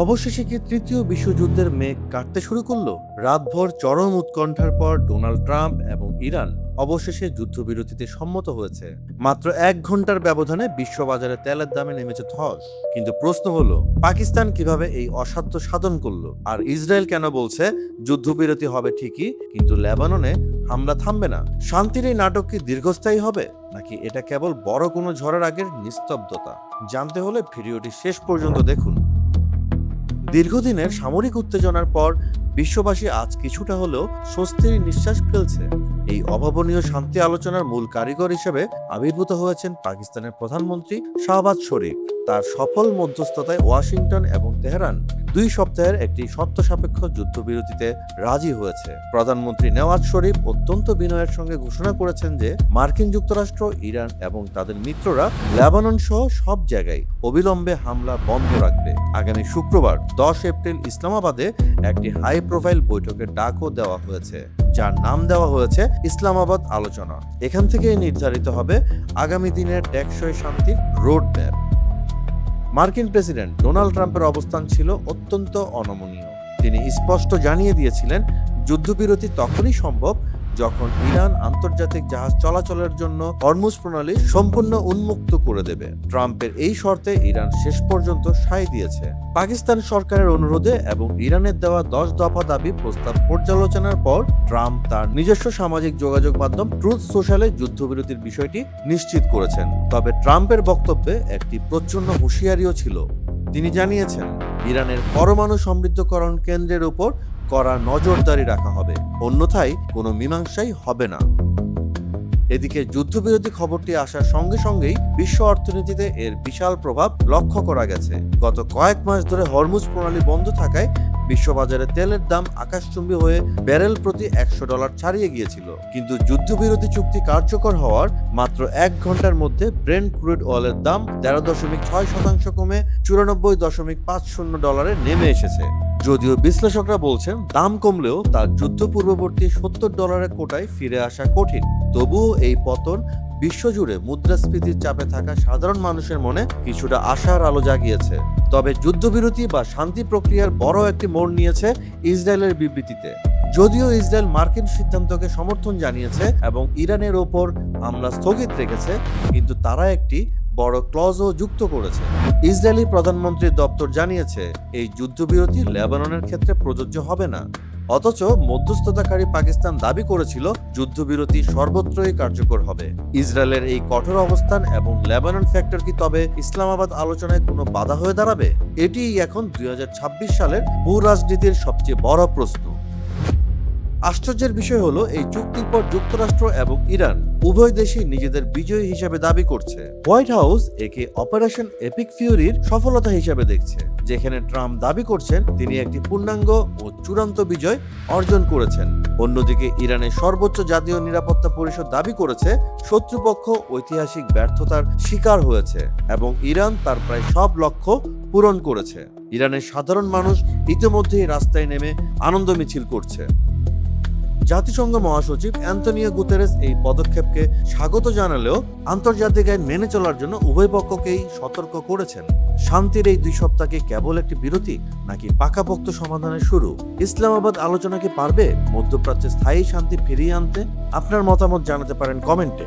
অবশেষে কি তৃতীয় বিশ্বযুদ্ধের মেঘ কাটতে শুরু করলো? রাতভর চরম উৎকণ্ঠার পর ডোনাল্ড ট্রাম্প এবং ইরান অবশেষে যুদ্ধবিরতিতে সম্মত হয়েছে। মাত্র 1 ঘন্টার ব্যবধানে বিশ্ববাজারে তেলের দামে নেমেছে ধস। কিন্তু প্রশ্ন হলো, পাকিস্তান কিভাবে এই অসাধ্য সাধন করলো? আর ইসরায়েল কেন বলছে যুদ্ধবিরতি হবে ঠিকই, কিন্তু লেবাননে হামলা থামবে না? শান্তির এই নাটক কি দীর্ঘস্থায়ী হবে, নাকি এটা কেবল বড় কোনো ঝড়ের আগের নিস্তব্ধতা? জানতে হলে ভিডিওটি শেষ পর্যন্ত দেখুন। দীর্ঘদিনের সামরিক উত্তেজনার পর বিশ্ববাসী আজ কিছুটা হলেও স্বস্তির নিঃশ্বাস ফেলছে। এই অভাবনীয় শান্তি আলোচনার মূল কারিগর হিসেবে আবির্ভূত হয়েছেন পাকিস্তানের প্রধানমন্ত্রী শাহবাজ শরীফ। তার সফল মধ্যস্থতায় ওয়াশিংটন এবং তেহরান 2 সপ্তাহের একটি শর্ত সাপেক্ষ যুদ্ধবিরতিতে রাজি হয়েছে। প্রধানমন্ত্রী নেওয়াজ শরীফ অত্যন্ত বিনয়ের সঙ্গে ঘোষণা করেছেন যে মার্কিন যুক্তরাষ্ট্র, ইরান এবং তাদের মিত্ররা লেবানন সহ সব জায়গায় অবিলম্বে হামলা বন্ধ রাখবে। আগামী শুক্রবার 10 এপ্রিল ইসলামাবাদে একটি হাই প্রোফাইল বৈঠকের ডাকও দেওয়া হয়েছে, যার নাম দেওয়া হয়েছে ইসলামাবাদ আলোচনা। এখান থেকেই নির্ধারিত হবে আগামী দিনের টেকসই শান্তির রোড ম্যাপ। মার্কিন প্রেসিডেন্ট ডোনাল্ড ট্রাম্পের অবস্থান ছিল অত্যন্ত অনমনীয়। তিনি স্পষ্ট জানিয়ে দিয়েছিলেন যুদ্ধবিরতি তখনই সম্ভব যখন ইরান আন্তর্জাতিক জাহাজ চলাচলের জন্য হরমুজ প্রণালী সম্পূর্ণ উন্মুক্ত করে দেবে। ট্রাম্পের এই শর্তে ইরান শেষ পর্যন্ত সায় দিয়েছে। পাকিস্তান সরকারের অনুরোধে এবং ইরানের দেওয়া 10 দফা দাবি প্রস্তাব পর্যালোচনার পর ট্রাম্প তার নিজস্ব সামাজিক যোগাযোগ মাধ্যম ট্রুথ সোশ্যালে যুদ্ধবিরতির বিষয়টি নিশ্চিত করেছেন। তবে ট্রাম্পের বক্তব্যে একটি প্রচ্ছন্ন হুঁশিয়ারিও ছিল। তিনি জানিয়েছেন, ইরানের পরমাণু সমৃদ্ধকরণ কেন্দ্রের উপর কড়া নজরদারি রাখা হবে, অন্যথায় কোনো মীমাংসাই হবে না। এদিকে যুদ্ধবিরতি খবরটি আসার সঙ্গে সঙ্গেই বিশ্ব অর্থনীতিতে এর বিশাল প্রভাব লক্ষ্য করা গেছে। গত কয়েক মাস ধরে হরমুজ প্রণালী বন্ধ থাকায় বিশ্ববাজারে তেলের দাম আকাশচুম্বী হয়ে ব্যারেল প্রতি $100 ছাড়িয়ে গিয়েছিল। কিন্তু যুদ্ধবিরতি চুক্তি কার্যকর হওয়ার মাত্র 1 ঘন্টার মধ্যে ব্রেন্ট ক্রুড অয়েলের দাম 13.6% কমে $94.50 নেমে এসেছে। যদিও বিশ্লেষকরা বলছেন দাম কমলেও তার যুদ্ধ পূর্ববর্তী $70 কোটায় ফিরে আসা কঠিন। তবুও এই পতন বিশ্বজুড়ে মুদ্রাস্ফীতির চাপে থাকা সাধারণ মানুষের মনে কিছুটা আশার আলো জাগিয়েছে। তবে যুদ্ধবিরতি বা শান্তি প্রক্রিয়ার বড় একটি মোড় নিয়েছে ইসরায়েলের বিবৃতিতে। যদিও ইসরায়েল মার্কিন সিদ্ধান্তকে সমর্থন জানিয়েছে এবং ইরানের ওপর হামলা স্থগিত রেখেছে, কিন্তু তারা একটি বড় ক্লজও যুক্ত করেছে। ইসরায়েলি প্রধানমন্ত্রীর দপ্তর জানিয়েছে এই যুদ্ধবিরতি লেবাননের ক্ষেত্রে প্রযোজ্য হবে না। অথচ মধ্যস্থতাকারী পাকিস্তান দাবি করেছিল যুদ্ধবিরতি সর্বত্রই কার্যকর হবে। ইসরায়েলের এই কঠোর অবস্থান এবং লেবানন ফ্যাক্টর কি তবে ইসলামাবাদ আলোচনায় কোনো বাধা হয়ে দাঁড়াবে? এটিই এখন 2026 সালের ভূ রাজনীতির সবচেয়ে বড় প্রশ্ন। আশ্চর্যের বিষয় হলো, এই চুক্তির পর যুক্তরাষ্ট্র এবং ইরান উভয় দেশই নিজেদের বিজয়ী হিসেবে দাবি করছে। হোয়াইট হাউস একে অপারেশন এপিক ফিউরির সফলতা হিসেবে দেখছে, যেখানে ট্রাম্প দাবি করছেন তিনি একটি পূর্ণাঙ্গ ও চূড়ান্ত বিজয় অর্জন করেছেন। অন্যদিকে ইরানের সর্বোচ্চ জাতীয় নিরাপত্তা পরিষদ দাবি করেছে শত্রুপক্ষ ঐতিহাসিক ব্যর্থতার শিকার হয়েছে এবং ইরান তার প্রায় সব লক্ষ্য পূরণ করেছে। ইরানের সাধারণ মানুষ ইতিমধ্যেই রাস্তায় নেমে আনন্দ মিছিল করছে। জাতিসংঘ মহাসচিব অ্যান্তনিও গুতেরেস এই পদক্ষেপকে স্বাগত জানালেও আন্তর্জাতিক আইন মেনে চলার জন্য উভয় পক্ষকেই সতর্ক করেছেন। শান্তির এই 2 সপ্তাহ কি কেবল একটি বিরতি, নাকি পাকাপোক্ত সমাধানের শুরু? ইসলামাবাদ আলোচনা কি পারবে মধ্যপ্রাচ্যে স্থায়ী শান্তি ফিরিয়ে আনতে? আপনার মতামত জানাতে পারেন কমেন্টে।